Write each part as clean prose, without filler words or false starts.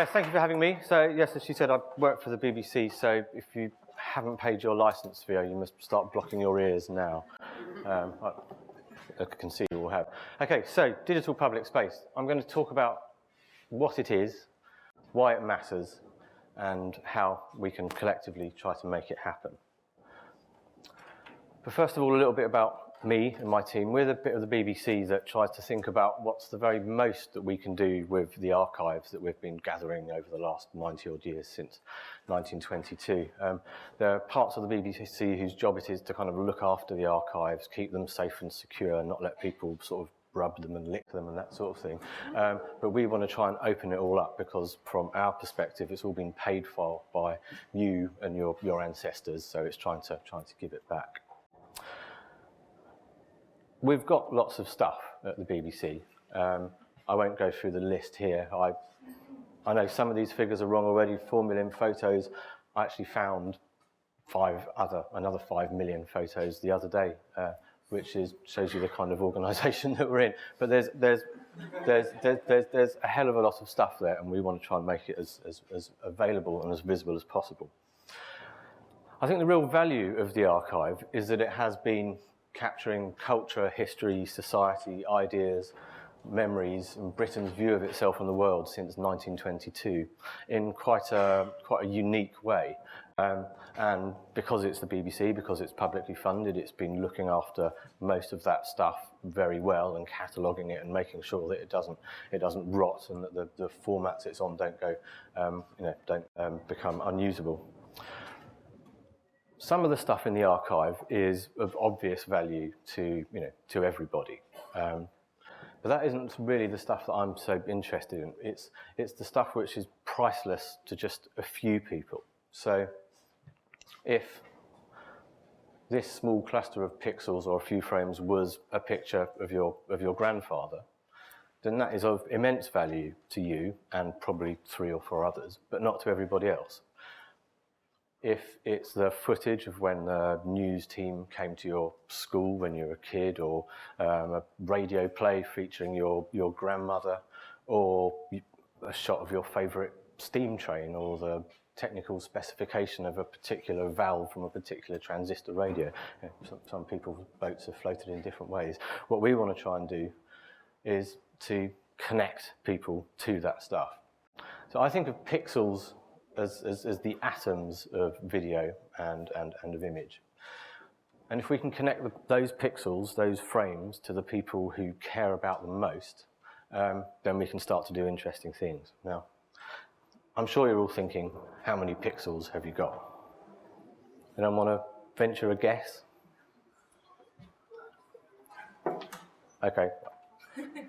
Thank you for having me. So, yes, as she said, I work for the BBC, so if you haven't paid your licence fee, you must start blocking your ears now. I can see you all have. Okay, so digital public space. I'm going to talk about what it is, why it matters, and how we can collectively try to make it happen. But first of all, a little bit about me and my team. We're the bit of the BBC that tries to think about what's the very most that we can do with the archives that we've been gathering over the last 90-odd years since 1922. There are parts of the BBC whose job it is to kind of look after the archives, keep them safe and secure, not let people sort of rub them and lick them and that sort of thing. But we want to try and open it all up because from our perspective, it's all been paid for by you and your ancestors, so it's trying to give it back. We've got lots of stuff at the BBC. I won't go through the list here. I know some of these figures are wrong already. 4 million photos. I actually found another 5 million photos the other day, which shows you the kind of organisation that we're in. But there's a hell of a lot of stuff there, and we want to try and make it as available and as visible as possible. I think the real value of the archive is that it has been capturing culture, history, society, ideas, memories, and Britain's view of itself and the world since 1922 in quite a unique way. And because it's the BBC, because it's publicly funded, it's been looking after most of that stuff very well and cataloguing it and making sure that it doesn't rot and that the formats it's on don't become unusable. Some of the stuff in the archive is of obvious value to everybody, but that isn't really the stuff that I'm so interested in. It's the stuff which is priceless to just a few people. So, if this small cluster of pixels or a few frames was a picture of your grandfather, then that is of immense value to you and probably 3 or 4 others, but not to everybody else. If it's the footage of when the news team came to your school when you were a kid, or a radio play featuring your grandmother, or a shot of your favourite steam train, or the technical specification of a particular valve from a particular transistor radio. Some people's boats have floated in different ways. What we want to try and do is to connect people to that stuff. So I think of pixels as the atoms of video and of image. And if we can connect those pixels, those frames, to the people who care about them most, then we can start to do interesting things. Now, I'm sure you're all thinking, how many pixels have you got? And I want to venture a guess. Okay.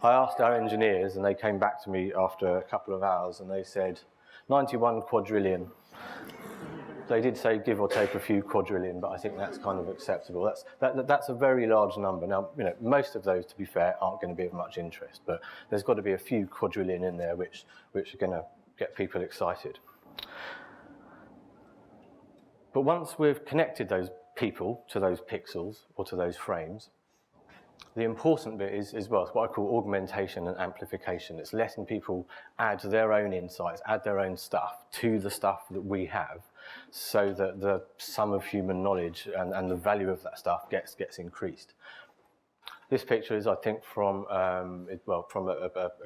I asked our engineers, and they came back to me after a couple of hours, and they said 91 quadrillion. They did say give or take a few quadrillion, but I think that's kind of acceptable. That's a very large number. Now, most of those, to be fair, aren't going to be of much interest, but there's got to be a few quadrillion in there which are going to get people excited. But once we've connected those people to those pixels or to those frames, the important bit is what I call augmentation and amplification. It's letting people add their own insights, add their own stuff to the stuff that we have, so that the sum of human knowledge and the value of that stuff gets increased. This picture is, I think, from a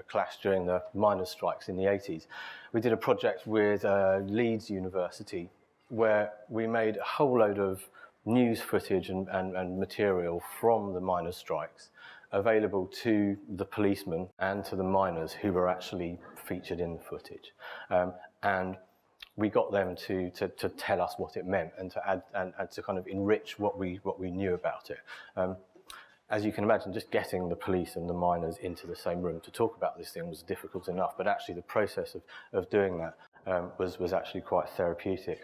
clash during the miners' strikes in the 80s. We did a project with Leeds University where we made a whole load of news footage and material from the miners' strikes available to the policemen and to the miners who were actually featured in the footage. And we got them to tell us what it meant and to add and to kind of enrich what we knew about it. As you can imagine, just getting the police and the miners into the same room to talk about this thing was difficult enough, but actually the process of doing that was actually quite therapeutic.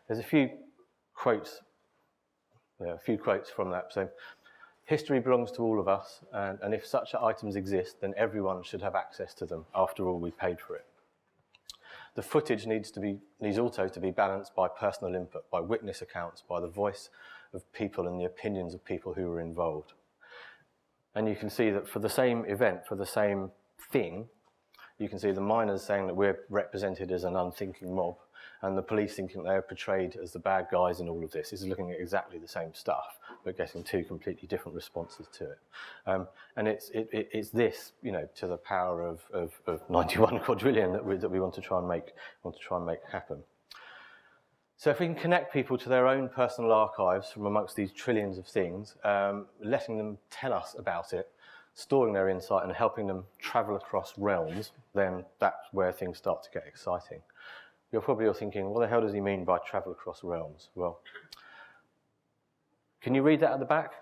There's a few quotes from that. So, history belongs to all of us, and if such items exist, then everyone should have access to them. After all, we paid for it. The footage needs also to be balanced by personal input, by witness accounts, by the voice of people and the opinions of people who were involved. And you can see that for the same event, for the same thing, you can see the miners saying that we're represented as an unthinking mob, and the police thinking they're portrayed as the bad guys in all of this. This is looking at exactly the same stuff, but getting two completely different responses to it. And it's this, to the power of 91 quadrillion that we want to try and make happen. So if we can connect people to their own personal archives from amongst these trillions of things, letting them tell us about it, storing their insight and helping them travel across realms, then that's where things start to get exciting. You're probably all thinking, what the hell does he mean by travel across realms? Well, can you read that at the back?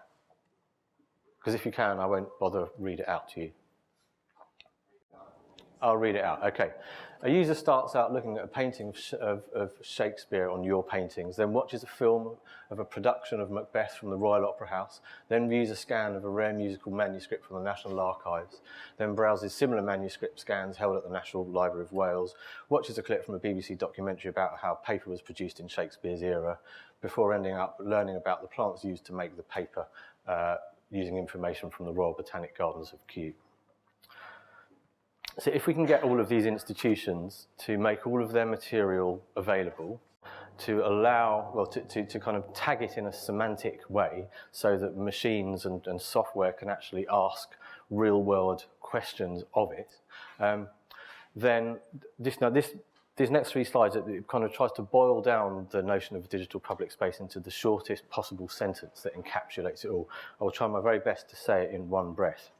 Because if you can, I won't bother read it out to you. I'll read it out, okay. A user starts out looking at a painting of Shakespeare on your paintings, then watches a film of a production of Macbeth from the Royal Opera House, then views a scan of a rare musical manuscript from the National Archives, then browses similar manuscript scans held at the National Library of Wales, watches a clip from a BBC documentary about how paper was produced in Shakespeare's era, before ending up learning about the plants used to make the paper using information from the Royal Botanic Gardens of Kew. So if we can get all of these institutions to make all of their material available, to allow, well, to kind of tag it in a semantic way so that machines and software can actually ask real-world questions of it, then this next three slides, it kind of tries to boil down the notion of digital public space into the shortest possible sentence that encapsulates it all. I will try my very best to say it in one breath.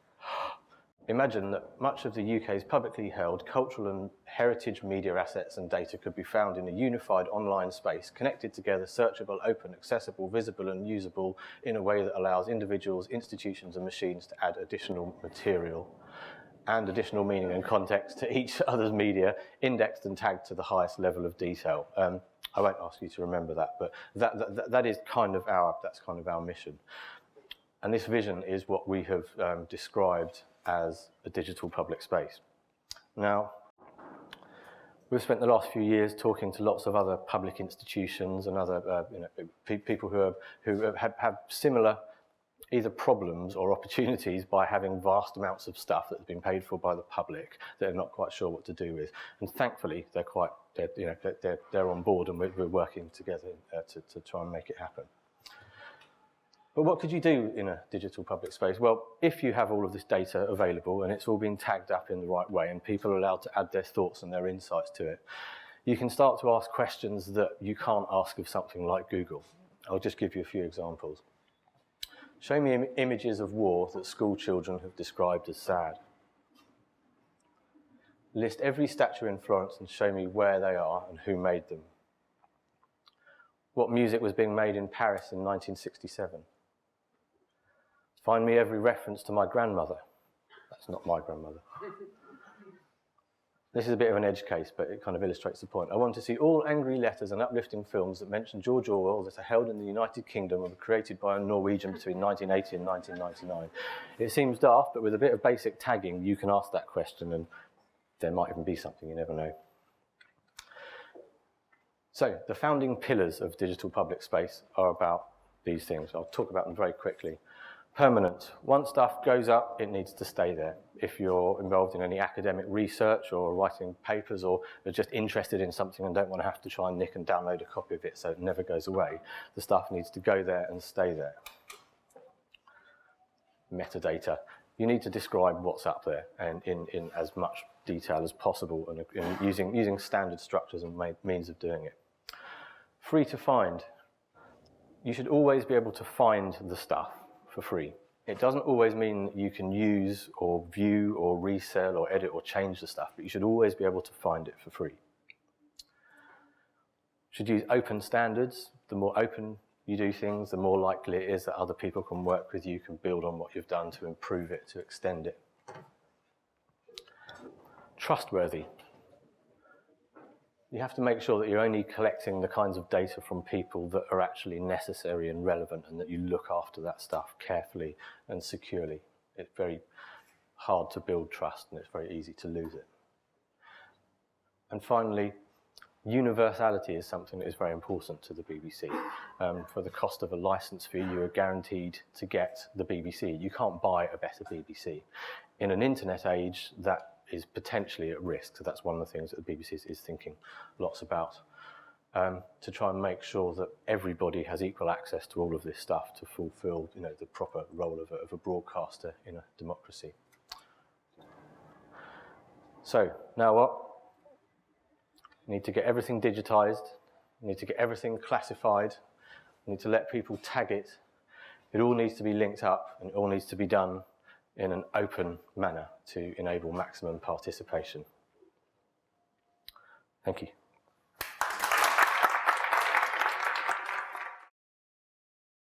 Imagine that much of the UK's publicly held cultural and heritage media assets and data could be found in a unified online space, connected together, searchable, open, accessible, visible and usable in a way that allows individuals, institutions and machines to add additional material and additional meaning and context to each other's media, indexed and tagged to the highest level of detail. I won't ask you to remember that, but that's kind of our mission. And this vision is what we have described as a digital public space. Now, we've spent the last few years talking to lots of other public institutions and other people who have similar either problems or opportunities by having vast amounts of stuff that's been paid for by the public that they're not quite sure what to do with. And thankfully, they're on board, and we're working together to try and make it happen. But what could you do in a digital public space? Well, if you have all of this data available and it's all been tagged up in the right way and people are allowed to add their thoughts and their insights to it, you can start to ask questions that you can't ask of something like Google. I'll just give you a few examples. Show me images of war that school children have described as sad. List every statue in Florence and show me where they are and who made them. What music was being made in Paris in 1967? Find me every reference to my grandmother. That's not my grandmother. This is a bit of an edge case, but it kind of illustrates the point. I want to see all angry letters and uplifting films that mention George Orwell that are held in the United Kingdom and were created by a Norwegian between 1980 and 1999. It seems daft, but with a bit of basic tagging, you can ask that question and there might even be something, you never know. So, the founding pillars of digital public space are about these things. I'll talk about them very quickly. Permanent. Once stuff goes up, it needs to stay there. If you're involved in any academic research or writing papers or are just interested in something and don't want to have to try and nick and download a copy of it so it never goes away, the stuff needs to go there and stay there. Metadata. You need to describe what's up there and in as much detail as possible and using standard structures and means of doing it. Free to find. You should always be able to find the stuff for free. It doesn't always mean that you can use or view or resell or edit or change the stuff, but you should always be able to find it for free. You should use open standards. The more open you do things, the more likely it is that other people can work with you, can build on what you've done to improve it, to extend it. Trustworthy. You have to make sure that you're only collecting the kinds of data from people that are actually necessary and relevant, and that you look after that stuff carefully and securely. It's very hard to build trust and it's very easy to lose it. And finally, universality is something that is very important to the BBC. For the cost of a license fee, you are guaranteed to get the BBC. You can't buy a better BBC. In an internet age, that is potentially at risk. So that's one of the things that the BBC is thinking lots about, to try and make sure that everybody has equal access to all of this stuff to fulfil, the proper role of a broadcaster in a democracy. So now what? We need to get everything digitized. We need to get everything classified. We need to let people tag it. It all needs to be linked up, and it all needs to be done in an open manner to enable maximum participation. Thank you.